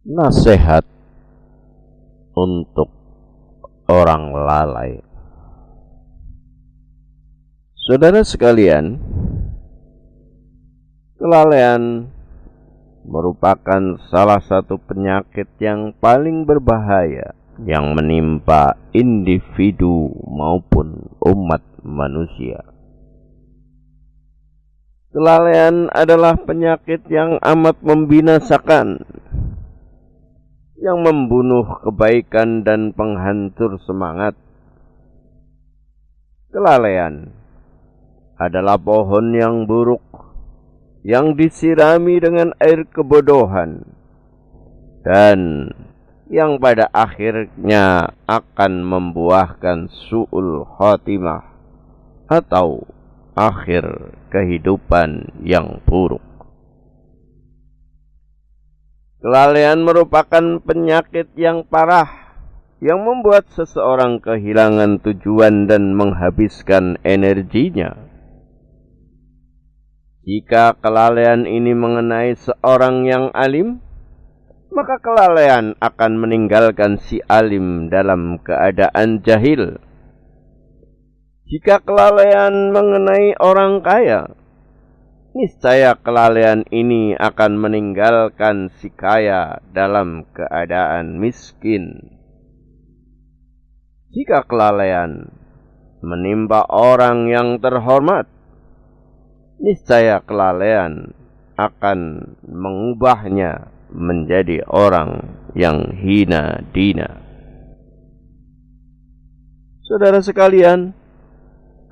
Nasihat untuk orang lalai. Saudara sekalian, kelalaian merupakan salah satu penyakit yang paling berbahaya yang menimpa individu maupun umat manusia. Kelalaian adalah penyakit yang amat membinasakan, yang membunuh kebaikan dan penghancur semangat. Kelalaian adalah pohon yang buruk, yang disirami dengan air kebodohan, dan yang pada akhirnya akan membuahkan su'ul khotimah atau akhir kehidupan yang buruk. Kelalaian merupakan penyakit yang parah yang membuat seseorang kehilangan tujuan dan menghabiskan energinya. Jika kelalaian ini mengenai seorang yang alim, maka kelalaian akan meninggalkan si alim dalam keadaan jahil. Jika kelalaian mengenai orang kaya, niscaya kelalaian ini akan meninggalkan si kaya dalam keadaan miskin. Jika kelalaian menimpa orang yang terhormat, niscaya kelalaian akan mengubahnya menjadi orang yang hina dina. Saudara sekalian,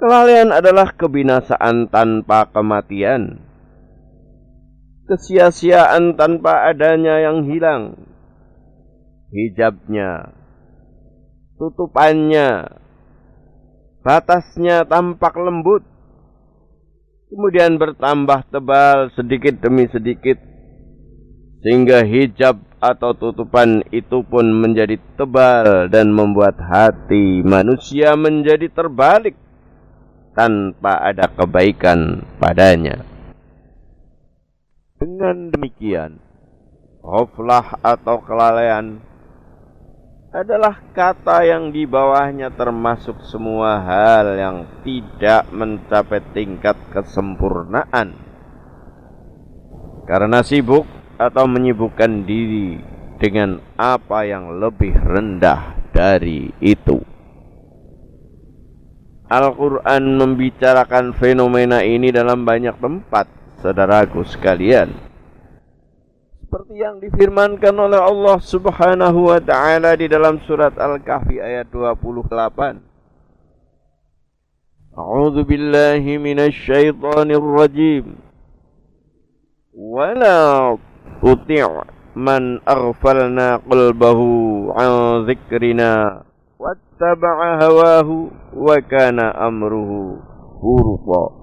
kelalaian adalah kebinasaan tanpa kematian, kesia-siaan tanpa adanya yang hilang. Hijabnya, tutupannya, batasnya tampak lembut, kemudian bertambah tebal sedikit demi sedikit, sehingga hijab atau tutupan itu pun menjadi tebal dan membuat hati manusia menjadi terbalik tanpa ada kebaikan padanya. Dengan demikian, ghaflah atau kelalaian adalah kata yang di bawahnya termasuk semua hal yang tidak mencapai tingkat kesempurnaan, karena sibuk atau menyibukkan diri dengan apa yang lebih rendah dari itu. Al-Quran membicarakan fenomena ini dalam banyak tempat, saudaraku sekalian. Seperti yang difirmankan oleh Allah Subhanahu wa ta'ala di dalam surat Al-Kahfi ayat 28. A'udzu billahi minasy syaithanir rajim. Wala tuti' man aghfalna qalbahu 'an dzikrina wattaba'a hawahu wa kana amruhu furqa.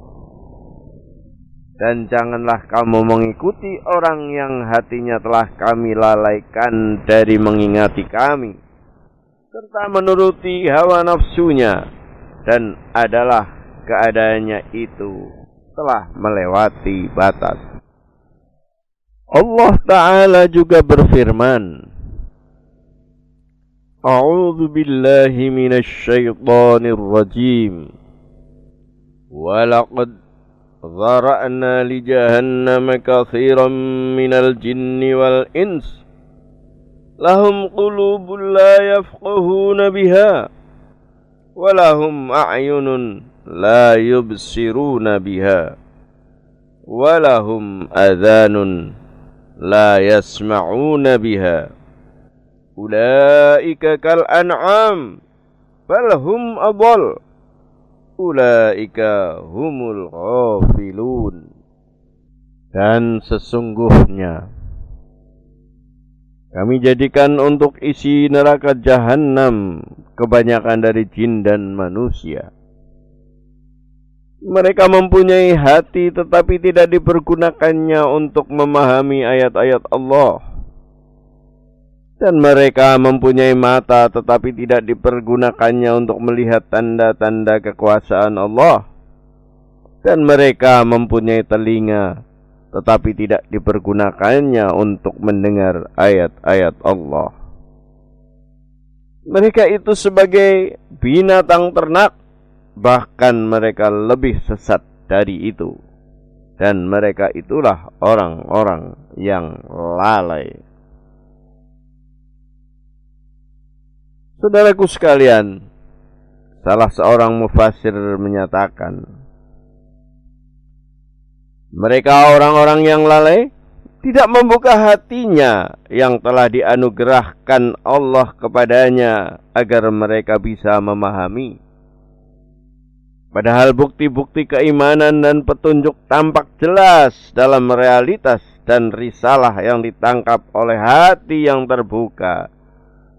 Dan janganlah kamu mengikuti orang yang hatinya telah kami lalaikan dari mengingati kami, serta menuruti hawa nafsunya, dan adalah keadaannya itu telah melewati batas. Allah Ta'ala juga berfirman, A'udzu billahi minasy syaithanir rajim. Walaqad ذرأنا لجهنم كثيرا من الجن والإنس لهم قلوب لا يفقهون بها ولهم أعين لا يبصرون بها ولهم آذان لا يسمعون بها أولئك كالأنعام بل هم أضل Ulaika humul ghafilun. Dan sesungguhnya kami jadikan untuk isi neraka jahanam kebanyakan dari jin dan manusia. Mereka mempunyai hati tetapi tidak dipergunakannya untuk memahami ayat-ayat Allah. Dan mereka mempunyai mata tetapi tidak dipergunakannya untuk melihat tanda-tanda kekuasaan Allah. Dan mereka mempunyai telinga tetapi tidak dipergunakannya untuk mendengar ayat-ayat Allah. Mereka itu sebagai binatang ternak, bahkan mereka lebih sesat dari itu. Dan mereka itulah orang-orang yang lalai. Saudaraku sekalian, salah seorang mufassir menyatakan, mereka orang-orang yang lalai tidak membuka hatinya yang telah dianugerahkan Allah kepadanya agar mereka bisa memahami. Padahal bukti-bukti keimanan dan petunjuk tampak jelas dalam realitas dan risalah yang ditangkap oleh hati yang terbuka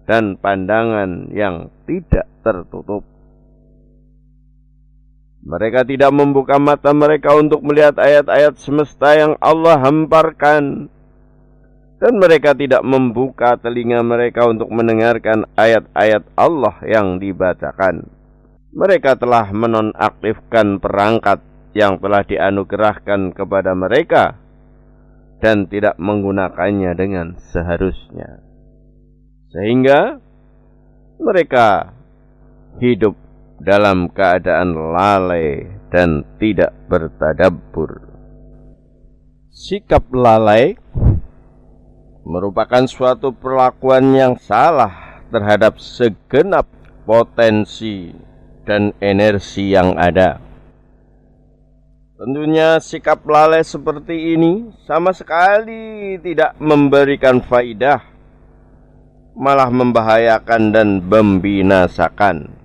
dan pandangan yang tidak tertutup. Mereka tidak membuka mata mereka untuk melihat ayat-ayat semesta yang Allah hamparkan. Dan mereka tidak membuka telinga mereka untuk mendengarkan ayat-ayat Allah yang dibacakan. Mereka telah menonaktifkan perangkat yang telah dianugerahkan kepada mereka dan tidak menggunakannya dengan seharusnya. Sehingga mereka hidup dalam keadaan lalai dan tidak bertadabbur. Sikap lalai merupakan suatu perlakuan yang salah terhadap segenap potensi dan energi yang ada. Tentunya sikap lalai seperti ini sama sekali tidak memberikan faidah, malah membahayakan dan membinasakan.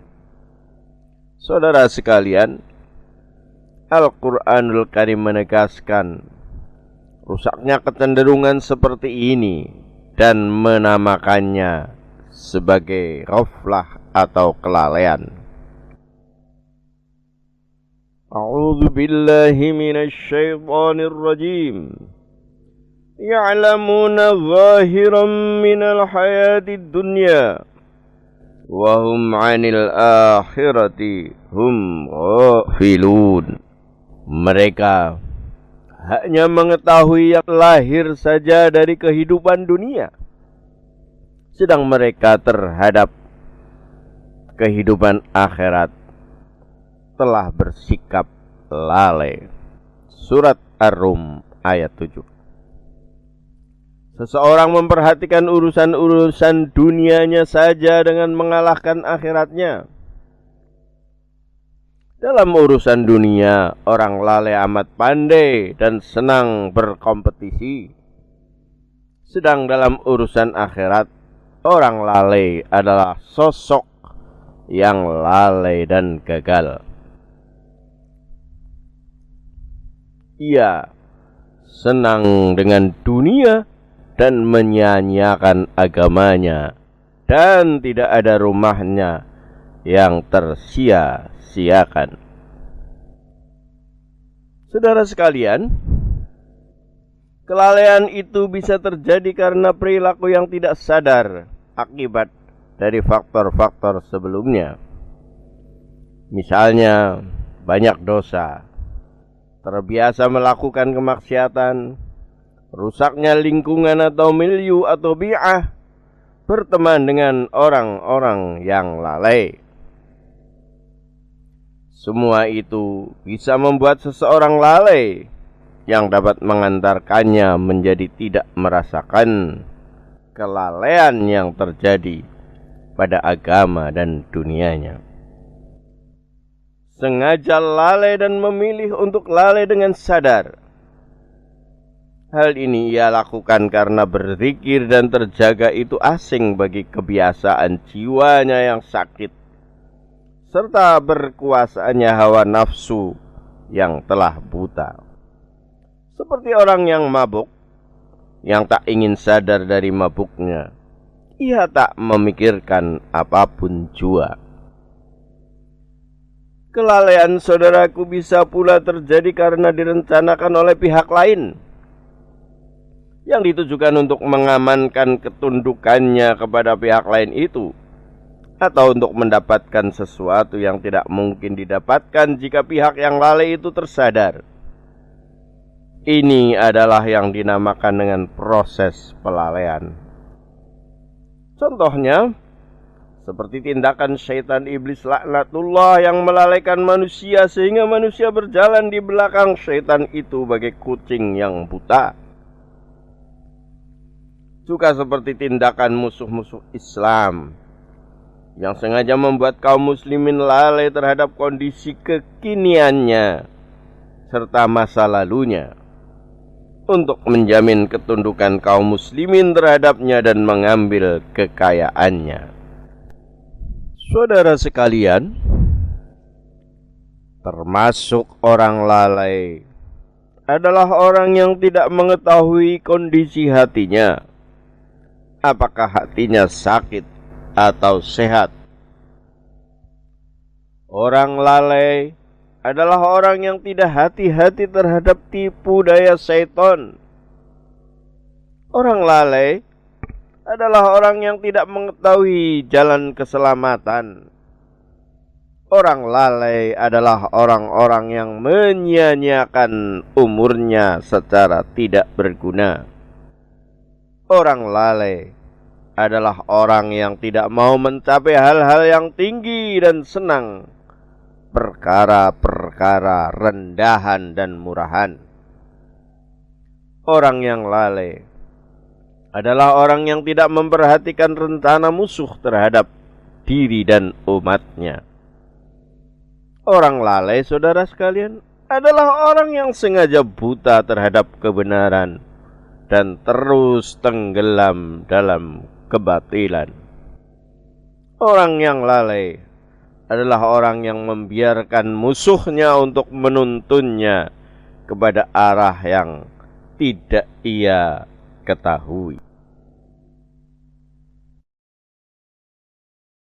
Saudara sekalian, Al-Quranul Karim menegaskan rusaknya kecenderungan seperti ini dan menamakannya sebagai ghaflah atau kelalaian. A'udzu billahi minasy syaithanir rajim. Ya'lamuna zahiran minal hayatid dunya wa hum 'anil akhirati hum ghafilun. Mereka hanya mengetahui yang lahir saja dari kehidupan dunia, sedang mereka terhadap kehidupan akhirat telah bersikap lalai. Surat Ar-Rum ayat 7. Seseorang memperhatikan urusan-urusan dunianya saja dengan mengalahkan akhiratnya. Dalam urusan dunia, orang lalai amat pandai dan senang berkompetisi. Sedang dalam urusan akhirat, orang lalai adalah sosok yang lalai dan gagal. Ia senang dengan dunia dan menyia-nyiakan agamanya, dan tidak ada rumahnya yang tersia-siakan. Saudara sekalian, kelalaian itu bisa terjadi karena perilaku yang tidak sadar akibat dari faktor-faktor sebelumnya. Misalnya, banyak dosa, terbiasa melakukan kemaksiatan, rusaknya lingkungan atau milieu atau bi'ah, berteman dengan orang-orang yang lalai. Semua itu bisa membuat seseorang lalai yang dapat mengantarkannya menjadi tidak merasakan kelalaian yang terjadi pada agama dan dunianya. Sengaja lalai dan memilih untuk lalai dengan sadar. Hal ini ia lakukan karena berzikir dan terjaga itu asing bagi kebiasaan jiwanya yang sakit, serta berkuasanya hawa nafsu yang telah buta. Seperti orang yang mabuk, yang tak ingin sadar dari mabuknya, ia tak memikirkan apapun jua. Kelalaian saudaraku bisa pula terjadi karena direncanakan oleh pihak lain, yang ditujukan untuk mengamankan ketundukannya kepada pihak lain itu, atau untuk mendapatkan sesuatu yang tidak mungkin didapatkan jika pihak yang lalai itu tersadar. Ini adalah yang dinamakan dengan proses pelalaian. Contohnya, seperti tindakan syaitan iblis laknatullah yang melalaikan manusia sehingga manusia berjalan di belakang syaitan itu bagai kucing yang buta. Juga seperti tindakan musuh-musuh Islam yang sengaja membuat kaum muslimin lalai terhadap kondisi kekiniannya serta masa lalunya untuk menjamin ketundukan kaum muslimin terhadapnya dan mengambil kekayaannya. Saudara sekalian, termasuk orang lalai adalah orang yang tidak mengetahui kondisi hatinya, apakah hatinya sakit atau sehat. Orang lalai adalah orang yang tidak hati-hati terhadap tipu daya syaitan. Orang lalai adalah orang yang tidak mengetahui jalan keselamatan. Orang lalai adalah orang-orang yang menyia-nyiakan umurnya secara tidak berguna. Orang lalai adalah orang yang tidak mau mencapai hal-hal yang tinggi dan senang perkara-perkara rendahan dan murahan. Orang yang lalai adalah orang yang tidak memperhatikan rencana musuh terhadap diri dan umatnya. Orang lalai, saudara sekalian, adalah orang yang sengaja buta terhadap kebenaran dan terus tenggelam dalam kebatilan. Orang yang lalai adalah orang yang membiarkan musuhnya untuk menuntunnya kepada arah yang tidak ia ketahui.